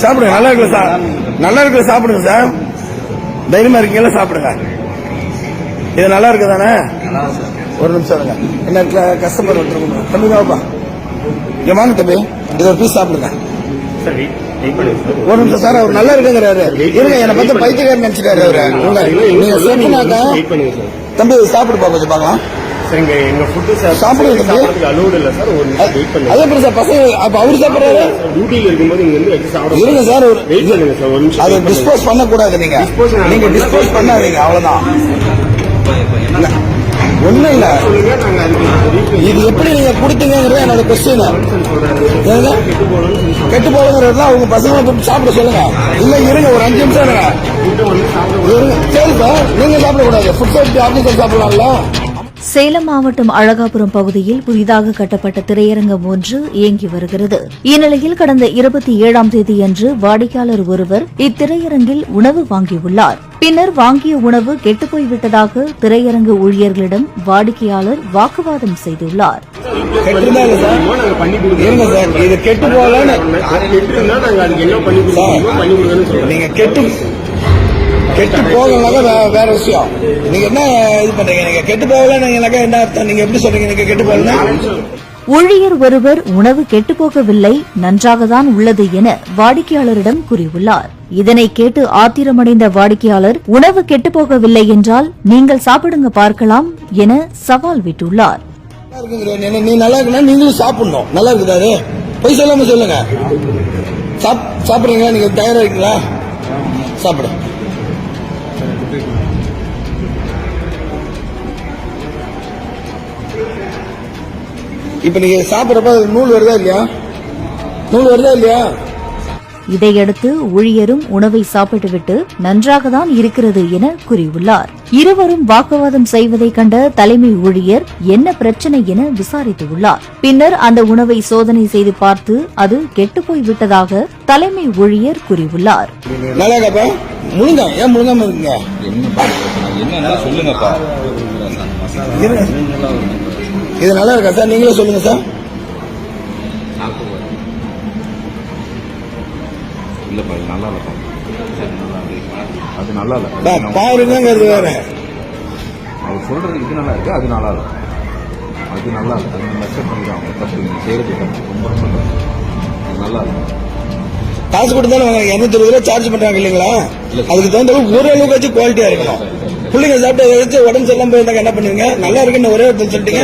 சாப்பிடுங்க. நல்லா இருக்குல்ல சார், நல்லா இருக்குல்ல, சாப்பிடுங்க சார். தைரியமா இருக்கீங்களா, சாப்பிடுங்க. இது நல்லா இருக்கு தானே? ஒரு நிமிஷம் இருங்க. என்ன கஸ்டமர் வந்துருக்கணும். தம்பி வாப்பா, இங்க வாங்க தம்பி, இது ஒரு பீஸ் சாப்பிடுங்க. ஒரு நிமிஷம் சார், அவர் நல்லா இருக்குங்கிறாரு. இருங்க, என்னை பார்த்து பைத்தியக்காரன் நினைச்சிட்டாரு அவரு. நீங்க சொன்னாக்கா தம்பி சாப்பிடு பாப்பா, கொஞ்சம் பார்க்கலாம். சாப்பிடுங்க தம்பி. அதே எப்படி சார் பசங்க அப்ப அவரு சாப்பிடுறாரு? இருங்க சார், அதை டிஸ்போஸ் பண்ணக்கூடாது. நீங்க டிஸ்போஸ் பண்ணாதீங்க, அவ்வளவுதான். ஒண்ணும் இல்ல, இது எப்படி நீங்க கொடுத்தீங்கிறது என்னோட கொஸ்டின். கெட்டு போடுங்கிறது அவங்க பசங்களை சாப்பிட சொல்லுங்க. இல்ல இருங்க, ஒரு 5 நிமிஷம் இருங்க. சரி சார், நீங்க சாப்பிடக்கூடாது, ஃபுட் சேஃப்டி ஆபீசர் சாப்பிடலாம்ல. சேலம் மாவட்டம் அழகாபுரம் பகுதியில் புதிதாக கட்டப்பட்ட திரையரங்கம் ஒன்று இயங்கி வருகிறது. இந்நிலையில் கடந்த 27ஆம் தேதியன்று வாடிக்கையாளர் ஒருவர் இத்திரையரங்கில் உணவு வாங்கியுள்ளார். பின்னர் வாங்கிய உணவு கெட்டுப்போய்விட்டதாக திரையரங்கு ஊழியர்களிடம் வாடிக்கையாளர் வாக்குவாதம் செய்துள்ளார். கெட்டு போகலனாக்கா வேற விஷயம். நீங்க என்ன இது பண்றீங்க? நீங்க கெட்டு போகலன்னாக்கா என்ன அர்த்தம்? நீங்க எப்படி சொல்றீங்க நீங்க கெட்டு போகலன்னா? ஊழியர் ஒருவர் உணவு கெட்டுப்போகவில்லை, நன்றாகத்தான் உள்ளது என வாடிக்கையாளரிடம் கூறியுள்ளார். இதனை கேட்டு ஆத்திரமடைந்த வாடிக்கையாளர், உணவு கெட்டுப்போகவில்லை என்றால் நீங்கள் சாப்பிடுங்க பார்க்கலாம் என சவால் விட்டுள்ளார். நீ நல்லா இருக்குன்னா நீங்களும் சாப்பிடணும். நல்லா இருக்குதாரு? போய் சொல்லாம சொல்லுங்க. சாப்பிடுறீங்களா? நீங்க தயாரா இருக்கீங்களா? சாப்பிடு. இப்ப நீங்க சாப்பிடறப்ப நூல் வருதா இல்லையா? நூல் வருதா இல்லையா? இதையடுத்து ஊழியரும் உணவை சாப்பிட்டுவிட்டு நன்றாகத்தான் இருக்கிறது என கூறியுள்ளார். இருவரும் வாக்குவாதம் செய்வதை கண்ட தலைமை ஊழியர் என்ன பிரச்சனை என விசாரித்துள்ளார். பின்னர் அந்த உணவை சோதனை செய்து பார்த்து அது கெட்டுப்போய் விட்டதாக தலைமை ஊழியர் கூறியுள்ளார். இது நல்லா இருக்கா சார்? நீங்களே சொல்லுங்க சார். அது நல்லா இல்ல, பாருங்கிறது வேற. அவர் சொல்றது இது நல்லா இருக்கு, அது நல்லா இல்ல, அது நல்லா இல்ல, அது மெசேஜ் பண்ணிடுவாங்க. தப்பு, நீங்க செய்யறது தப்பு, ரொம்ப சொல்றேன். அது நல்லா இல்ல. காசு கொடுத்தாலும் 220 ரூபாய் சார்ஜ் பண்றாங்க இல்லைங்களா? அதுக்கு தகுந்த ஓரளவுக்கு வச்சு குவாலிட்டியா இருக்கணும். பிள்ளைங்க சாப்பிட்டு உடம்பு செல்லாம போயிருந்தாங்க என்ன பண்ணுவீங்க? நல்லா இருக்குன்னு ஒரே ஒருத்தர் சொல்லிட்டீங்க.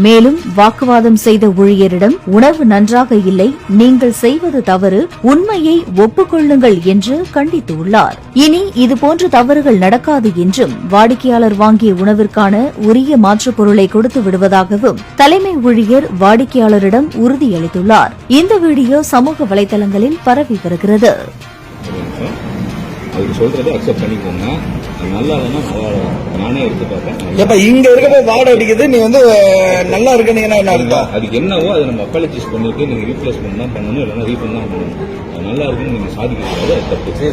மேலும் வாக்குவாதம் செய்த ஊழியரிடம், உணவு நன்றாக இல்லை, நீங்கள் செய்வது தவறு, உண்மையை ஒப்புக்கொள்ளுங்கள் என்று கண்டித்துள்ளார். இனி இதுபோன்ற தவறுகள் நடக்காது என்றும், வாடிக்கையாளர் வாங்கிய உணவிற்கான உரிய மாற்றுப் பொருளை கொடுத்து விடுவதாகவும் தலைமை ஊழியர் வாடிக்கையாளரிடம் உறுதியளித்துள்ளார். இந்த வீடியோ சமூக வலைதளங்களில் பரவி வருகிறது. நல்லா நானே எடுத்து பார்த்தேன். இங்க இருக்க வாடை அடிக்குது, நீ நல்லா இருக்குன்னு என்ன அர்த்தம்? அதுக்கு என்னவோ அதை நம்ம அப்பாலஜைஸ் பண்ணிட்டு நீங்க ரீப்ளேஸ்மெண்ட் தான் பண்ணணும், இல்லைன்னா ரீஃபண்ட் தான் பண்ணணும். அது நல்லா இருக்குன்னு நீங்க சாதிக்கிறது அது தப்பு.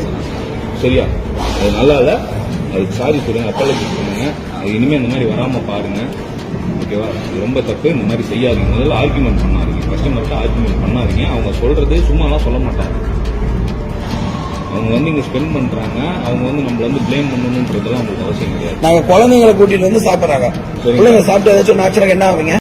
சரியா? அது நல்லா இல்ல, அதுக்கு சாரி சொல்லுங்க, அப்பாலஜைஸ் பண்ணுங்க. அது இனிமே இந்த மாதிரி வராம பாருங்க. ஓகேவா? இது ரொம்ப தப்பு, இந்த மாதிரி செய்யாதீங்க. முதல்ல ஆர்குமெண்ட் பண்ணாதீங்க, கஸ்டமர்கிட்ட ஆர்குமெண்ட் பண்ணாதீங்க. அவங்க சொல்றது சும்மாலாம் சொல்ல மாட்டாங்க. அவங்க இங்க ஸ்பெண்ட் பண்றாங்க, அவங்க நம்மள பிளேம் பண்ணணும்ன்றதுலாம் அவங்களுக்கு அவசியம் கிடையாது. நாங்க குழந்தைங்களை கூட்டிட்டு சாப்பிடுறாங்க. பிள்ளைங்க சாப்பிட்டு ஏதாச்சும் நாச்சுறாங்க என்ன ஆகுங்க?